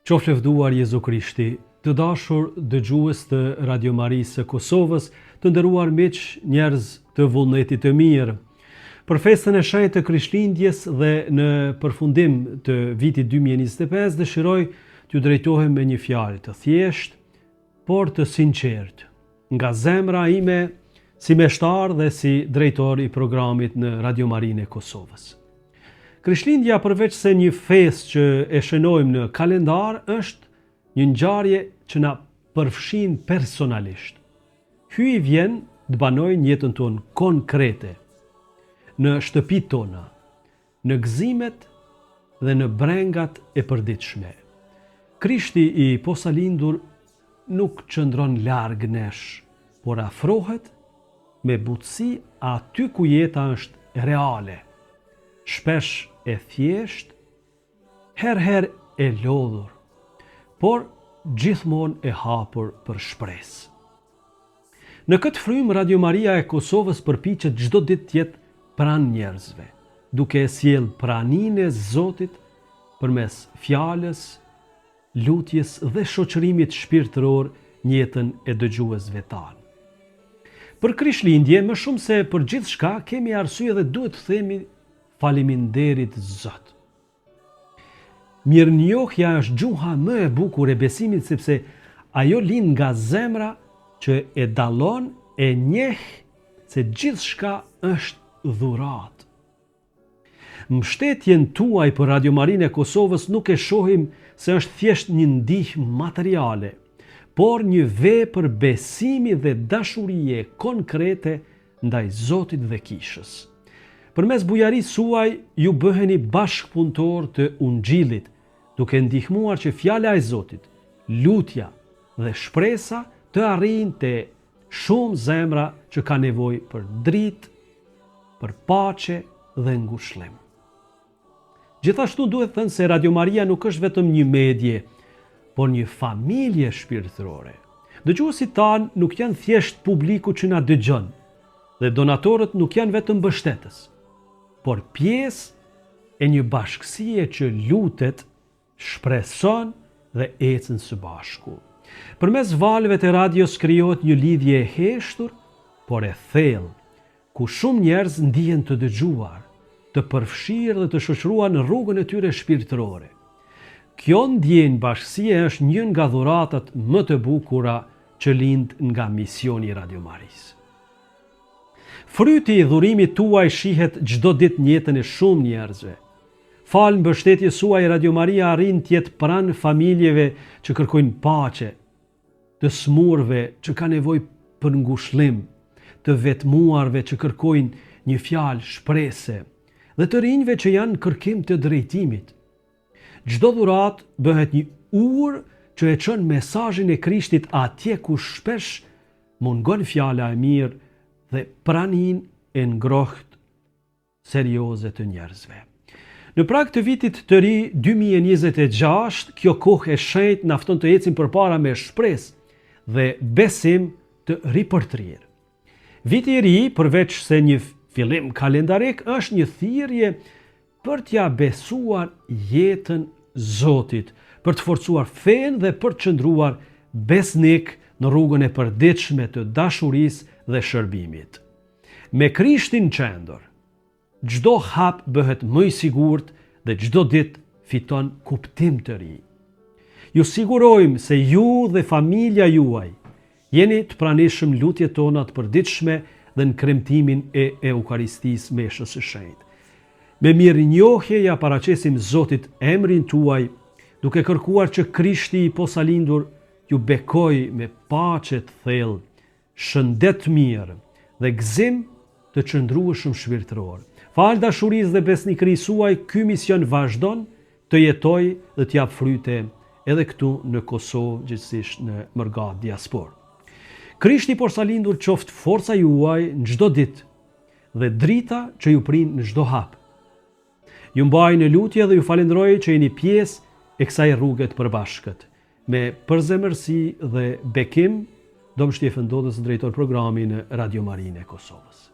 Qoftë lëvduar Jezu Krishti, të dashur dëgjues të Radio Marisë së Kosovës, të nderuar miq, njerëz të vullnetit të mirë. Për festën e shenjtë të Krishtlindjes dhe në përfundim të vitit 2025 dëshiroj t'ju drejtohem me një fjalë të thjeshtë, por të sinqertë, nga zemra ime si meshtar dhe si drejtor i programit në Radio Marinë e Kosovës. Krishtlindja, përveç se një festë që e shënojmë në kalendar, është një ngjarje që na përfshin personalisht. Hyj i vjen të banojnë jetën tonë konkrete, në shtëpitë tona, në gëzimet dhe në brengat e përditshme. Krishti i posalindur nuk qëndron larg nesh, por afrohet me butësi aty ku jeta është reale, shpesh e thjesht, herë e lodhur, por gjithmonë e hapur për shpresë. Në këtë frymë Radio Maria e Kosovës përpiqet çdo ditë të jetë pranë njerëzve, duke sjell praninë e Zotit përmes fjalës, lutjes dhe shoqërimit shpirtëror në jetën e dëgjuesve tanë. Për Krishtlindje, më shumë se për gjithçka, kemi arsye dhe duhet të themi faleminderit Zot. Mirënjohja është gjuha më e bukur e besimit, sepse ajo lind nga zemra që e dallon, e njeh se gjithçka është dhuratë. Mbështetjen tuaj për Radio Marinë e Kosovës nuk e shohim se është thjesht një ndihmë materiale, por një vepër besimi dhe dashurie konkrete ndaj Zotit dhe Kishës. Përmes bujarisë suaj ju bëheni bashkëpunëtor të Ungjillit, duke ndihmuar që fjala e Zotit, lutja dhe shpresa të arrijnë te shumë zemra që ka nevojë për dritë, për paqe dhe ngushëllim. Gjithashtu duhet thënë se Radio Maria nuk është vetëm një medie, por një familje shpirtërore. Dëgjuesit tanë nuk janë thjesht publiku që na dëgjon, dhe donatorët nuk janë vetëm mbështetës, por pjesë e një bashkësie që lutet, shpreson dhe ecën së bashku. Përmes valëve të radios krijohet një lidhje e heshtur, por e thellë, ku shumë njerëz ndihen të dëgjuar, të përfshirë dhe të shoqëruar në rrugën e tyre shpirtërore. Kjo ndjenjë bashkësie është një nga dhuratat më të bukura që lind nga misioni i Radio Marisë. Fryti i dhurimit tuaj shihet çdo ditë në jetën e shumë njerëzve. Falë mbështetjes suaj, Radio Maria arrin të jetë pranë familjeve që kërkojnë paqe, të smurve që kanë nevojë për ngushëllim, të vetmuarve që kërkojnë një fjalë shprese, dhe të rinjve që janë kërkim të drejtimit. Çdo dhuratë bëhet një urë që e çon mesazhin e Krishtit atje ku shpesh mungon fjala e mirë dhe praninë e ngrohtë serioze të njerëzve. Në prag të vitit të ri 2026, kjo kohë e shenjtë na fton të ecim përpara me shpresë dhe besim të ripërtrirë. Viti i ri, përveç se një fillim kalendarik, është një thirrje për t'ja besuar jetën Zotit, për të forcuar fenë dhe për të qëndruar besnik në rrugën e përditshme të dashurisë dhe shërbimit. Me Krishtin në qendër, çdo hap bëhet më i sigurt dhe çdo ditë fiton kuptim të ri. Ju sigurojmë se ju dhe familja juaj jeni të pranishëm lutjet tona të përditshme dhe në kremtimin e Eukaristisë Meshës së Shenjtë. Me mirënjohje ja paraqesim Zotit emrin tuaj, duke kërkuar që Krishti i posalindur ju bekoj me paqe të thellë, shëndet mirë dhe gëzim të qëndrueshëm shpirtëror. Fal dashurisë dhe besnikërisë suaj, ky mision vazhdon të jetojë dhe të jap fryte edhe këtu në Kosovë, gjithsesi në Mërgat diaspor. Krishti i posalindur qoftë forca juaj në çdo ditë dhe drita që ju prin në çdo hap. Ju mbaj në lutje dhe ju falenderoj që jeni pjesë e kësaj rruge të përbashkët. Me përzemërsi dhe bekim, Dom Shtjefën Dodës, drejtor programi në Radio Marinë e Kosovës.